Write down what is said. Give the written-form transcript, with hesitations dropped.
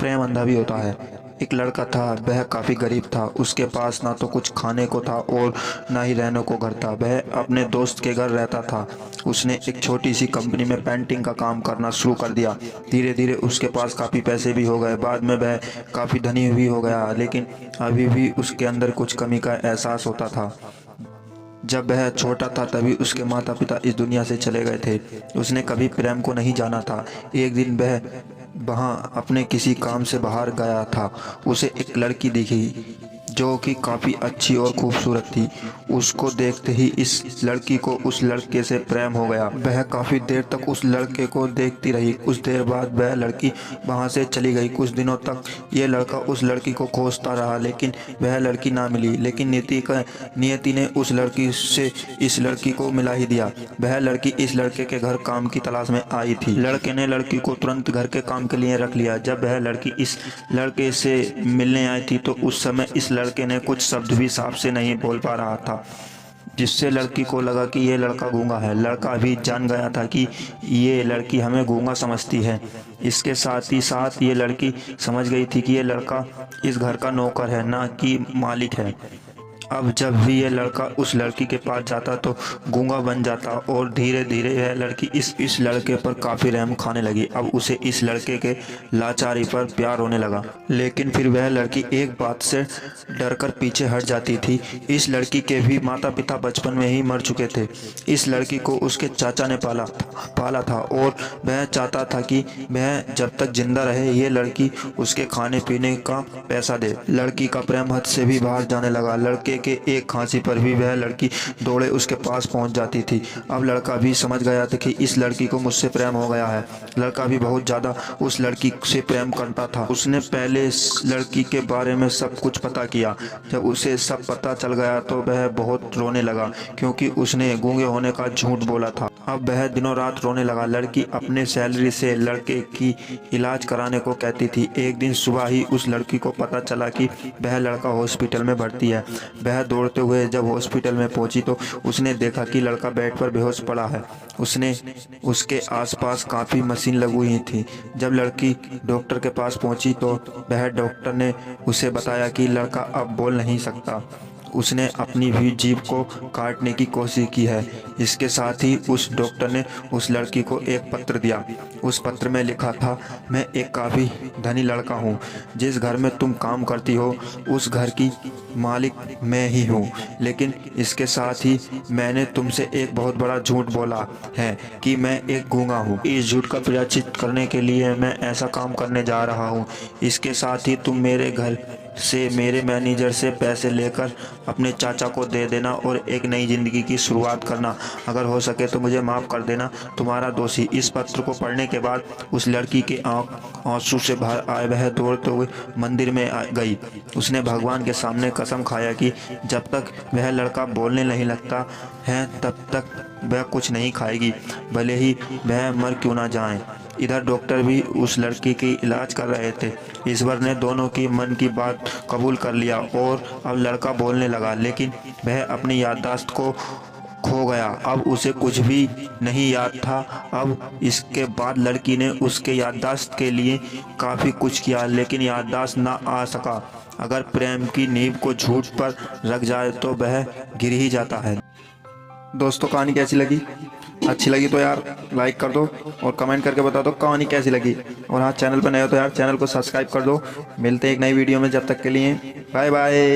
प्रेम अंधा भी होता है। एक लड़का था, वह काफ़ी गरीब था। उसके पास ना तो कुछ खाने को था और ना ही रहने को घर था। वह अपने दोस्त के घर रहता था। उसने एक छोटी सी कंपनी में पेंटिंग का काम करना शुरू कर दिया। धीरे धीरे उसके पास काफ़ी पैसे भी हो गए। बाद में वह काफ़ी धनी भी हो गया, लेकिन अभी भी उसके अंदर कुछ कमी का एहसास होता था। जब वह छोटा था तभी उसके माता पिता इस दुनिया से चले गए थे। उसने कभी प्रेम को नहीं जाना था। एक दिन वह वहाँ अपने किसी काम से बाहर गया था। उसे एक लड़की दिखी जो कि काफ़ी अच्छी और खूबसूरत थी। उसको देखते ही इस लड़की को उस लड़के से प्रेम हो गया। वह काफ़ी देर तक उस लड़के को देखती रही। कुछ देर बाद वह लड़की वहाँ से चली गई। कुछ दिनों तक ये लड़का उस लड़की को खोजता रहा, लेकिन वह लड़की ना मिली। लेकिन नियति ने उस लड़की से इस लड़की को मिला ही दिया। वह लड़की इस लड़के के घर काम की तलाश में आई थी। लड़के ने लड़की को तुरंत घर के काम के लिए रख लिया। जब वह लड़की इस लड़के से मिलने आई थी तो उस समय इस लड़के ने कुछ शब्द भी साफ से नहीं बोल पा रहा था, जिससे लड़की को लगा कि ये लड़का गूंगा है। लड़का भी जान गया था कि ये लड़की हमें गूंगा समझती है। इसके साथ ही साथ ये लड़की समझ गई थी कि ये लड़का इस घर का नौकर है, ना कि मालिक है। अब जब भी ये लड़का उस लड़की के पास जाता तो गूंगा बन जाता और धीरे धीरे यह लड़की इस लड़के पर काफ़ी रहम खाने लगी। अब उसे इस लड़के के लाचारी पर प्यार होने लगा। लेकिन फिर वह लड़की एक बात से डरकर पीछे हट जाती थी। इस लड़की के भी माता पिता बचपन में ही मर चुके थे। इस लड़की को उसके चाचा ने पाला था और वह चाहता था कि वह जब तक जिंदा रहे ये लड़की उसके खाने पीने का पैसा दे। लड़की का प्रेम हद से भी बाहर जाने लगा। लड़के के एक खांसी पर भी वह लड़की दौड़े उसके पास पहुंच जाती थी। अब लड़का भी समझ गया था कि इस लड़की को मुझसे प्रेम हो गया है। लड़का भी बहुत ज़्यादा उस लड़की से प्रेम करता था। उसने पहले इस लड़की के बारे में सब कुछ पता किया। जब उसे सब पता चल गया तो वह बहुत रोने लगा, क्योंकि उसने गूंगे होने का झूठ बोला था। अब वह दिनों रात रोने लगा। लड़की अपने सैलरी से लड़के की इलाज कराने को कहती थी। एक दिन सुबह ही उस लड़की को पता चला कि वह लड़का हॉस्पिटल में भर्ती है। वह दौड़ते हुए जब हॉस्पिटल में पहुंची तो उसने देखा कि लड़का बेड पर बेहोश पड़ा है। उसके आसपास काफ़ी मशीन लगी हुई थी। जब लड़की डॉक्टर के पास पहुंची तो वह डॉक्टर ने उसे बताया कि लड़का अब बोल नहीं सकता। उसने अपनी भी जीभ को काटने की कोशिश की है। इसके साथ ही उस डॉक्टर ने उस लड़की को एक पत्र दिया। उस पत्र में लिखा था, मैं एक काफ़ी धनी लड़का हूँ। जिस घर में तुम काम करती हो उस घर की मालिक मैं ही हूँ। लेकिन इसके साथ ही मैंने तुमसे एक बहुत बड़ा झूठ बोला है कि मैं एक गूंगा हूँ। इस झूठ का प्रायश्चित करने के लिए मैं ऐसा काम करने जा रहा हूँ। इसके साथ ही तुम मेरे घर से मेरे मैनेजर से पैसे लेकर अपने चाचा को दे देना और एक नई ज़िंदगी की शुरुआत करना। अगर हो सके तो मुझे माफ़ कर देना, तुम्हारा दोषी। इस पत्र को पढ़ने के बाद उस लड़की के आंसू से बाहर आए। वह दौड़ते हुए मंदिर में गई। उसने भगवान के सामने कसम खाया कि जब तक वह लड़का बोलने नहीं लगता है तब तक वह कुछ नहीं खाएगी, भले ही वह मर क्यों ना जाए। इधर डॉक्टर भी उस लड़की की इलाज कर रहे थे। ईश्वर ने दोनों की मन की बात कबूल कर लिया और अब लड़का बोलने लगा, लेकिन वह अपनी याददाश्त को खो गया। अब उसे कुछ भी नहीं याद था। अब इसके बाद लड़की ने उसके याददाश्त के लिए काफ़ी कुछ किया, लेकिन याददाश्त ना आ सका। अगर प्रेम की नींव को झूठ पर रख जाए तो वह गिर ही जाता है। दोस्तों, कहानी कैसी लगी? अच्छी लगी तो यार लाइक कर दो और कमेंट करके बता दो कहानी कैसी लगी। और हाँ, चैनल पर नए हो तो यार चैनल को सब्सक्राइब कर दो। मिलते हैं एक नई वीडियो में, जब तक के लिए बाय बाय।